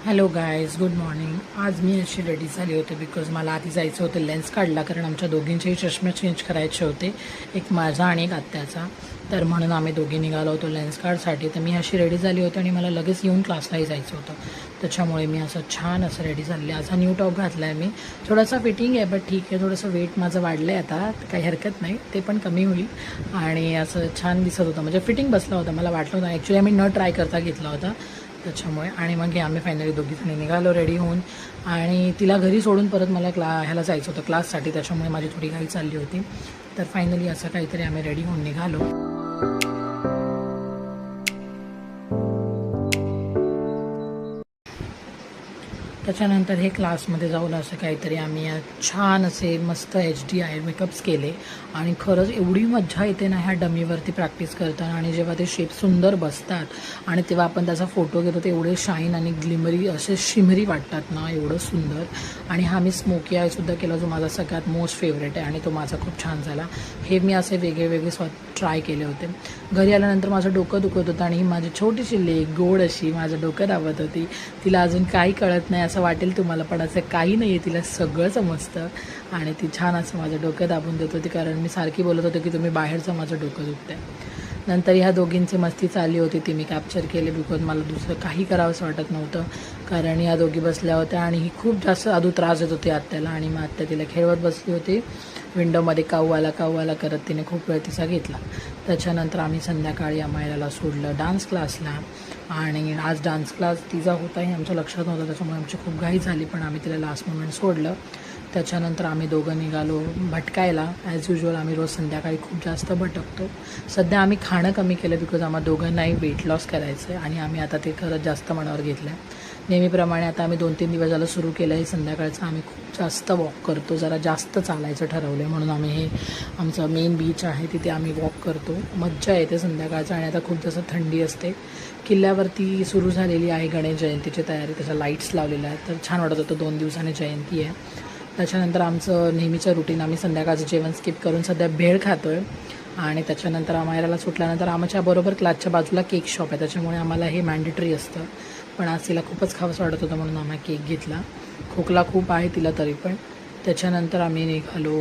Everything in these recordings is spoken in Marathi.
Hello guys, good morning. आज मी अशी रेडी झाली होते बिकॉज मला आधी जायचं होतं लेन्स काढला, कारण आमच्या दोघींचेही चष्मे चेंज करायचे होते, एक माझा आणि एक आत्याचा. तर म्हणून आम्ही दोघी निघालो होतो लेन्स कार्डसाठी. तर मी अशी रेडी झाली होती आणि मला लगेच येऊन क्लासलाही जायचं होतं. त्याच्यामुळे मी असं छान असं रेडी झाले. आज हा न्यू टॉप घातला आहे मी. थोडासा फिटिंग आहे बट ठीक आहे. थोडंसं वेट माझं वाढलं आहे आता, काही हरकत नाही, ते पण कमी होईल. आणि असं छान दिसत होतं, म्हणजे फिटिंग बसला होता. मला वाटलं होतं ॲक्च्युली आम्ही न ट्राय करता घेतला होता त्याच्यामुळे. आणि मग हे आम्ही फायनली दोघीजणी निघालो रेडी होऊन. आणि तिला घरी सोडून परत मला ह्याला जायचं होतं क्लाससाठी, त्याच्यामुळे माझी थोडी घाई चालली होती. तर फायनली असं काहीतरी आम्ही रेडी होऊन निघालो. त्याच्यानंतर हे क्लासमध्ये जाऊन असं काहीतरी आम्ही छान असे मस्त HD आय मेकअप्स केले. आणि खरंच एवढी मज्जा येते ना ह्या डमीवरती प्रॅक्टिस करताना. आणि जेव्हा ते शेप सुंदर बसतात आणि तेव्हा आपण त्याचा फोटो घेतो, ते एवढे शाईन आणि ग्लिमरी असे शिमरी वाटतात ना, एवढं सुंदर. आणि हा मी स्मोकी आयसुद्धा केला, जो माझा सगळ्यात मोस्ट फेवरेट आहे आणि तो माझा खूप छान झाला. हे मी असे वेगळे वेगळे ट्राय केले होते. घरी आल्यानंतर माझं डोकं दुखत होतं आणि ही माझी छोटीशी लेक गोड अशी माझं डोकं दाबत होती. तिला अजून काही कळत नाही असं वाटेल तुम्हाला, पण असं काही नाही आहे, तिला सगळं समजतं. आणि ती छान असं माझं डोकं दाबून देत होती, कारण मी सारखी बोलत होते की तुम्ही बाहेरचं माझं डोकं दुखतं आहे. नंतर ह्या दोघींची मस्ती चालली होती, ती मी कॅप्चर केली बिकॉज मला दुसरं काही करावंसं वाटत नव्हतं. कारण ह्या दोघी बसल्या होत्या आणि ही खूप जास्त आधू त्रास देत होती आत्याला. आणि मग आत्या तिला खेळवत बसली होती विंडोमध्ये, काऊवाला करत तिने खूप वेळ तिचा घेतला. त्याच्यानंतर आम्ही संध्याकाळी अमायराला सोडलं डान्स क्लासला. आणि आज डान्स क्लास तिचा होता हे आमच्या लक्षात नव्हतं, त्याच्यामुळे आमची खूप घाई झाली, पण आम्ही तिला लास्ट मोमेंट सोडलं. त्याच्यानंतर आम्ही दोघं निघालो भटकायला. ॲज युजल आम्ही रोज संध्याकाळी खूप जास्त भटकतो. सध्या आम्ही खाणं कमी केलं बिकॉज आम्हाला दोघांनाही वेट लॉस करायचं आहे आणि आम्ही आता ते खरंच जास्त मनावर घेतलं आहे. नेहमीप्रमाणे आता आम्ही 2-3 दिवस झालं सुरू केलं आहे. संध्याकाळचं आम्ही खूप जास्त वॉक करतो, जरा जास्त चालायचं ठरवलं आहे, म्हणून आम्ही हे आमचं मेन बीच आहे तिथे आम्ही वॉक करतो. मज्जा येते संध्याकाळचं. आणि आता खूप जास्त थंडी असते. किल्ल्यावरती सुरू झालेली आहे गणेश जयंतीची तयारी, त्याच्या लाईट्स लावलेल्या आहेत, तर छान वाटत होतं. 2 दिवसांनी जयंती आहे. त्याच्यानंतर आमचं नेहमीचं रुटीन, आम्ही संध्याकाळचं जेवण स्किप करून सध्या भेळ खातो आहे. आणि त्याच्यानंतर अमायराला सुटल्यानंतर आमच्या बरोबर क्लासच्या बाजूला केक शॉप आहे, त्याच्यामुळे आम्हाला हे मॅन्डेटरी असतं. पण आज तिला खूपच खावंसं वाटत होतं म्हणून आम्ही केक घेतला. खोकला खूप आहे तिला तरी पण. त्याच्यानंतर आम्ही निघालो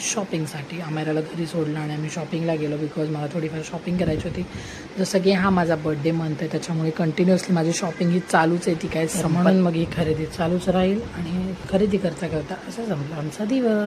शॉपिंगसाठी. अमायराला घरी सोडलं आणि आम्ही शॉपिंगला गेलो बिकॉज मला थोडीफार शॉपिंग करायची होती. जसं की हा माझा बड्डे मंथ आहे, त्याच्यामुळे कंटिन्युअसली माझी शॉपिंग ही चालूच आहे, ती काय म्हणून मग ही खरेदी चालूच राहील. आणि खरेदी करता करता असं जमलं आमचा दिवस.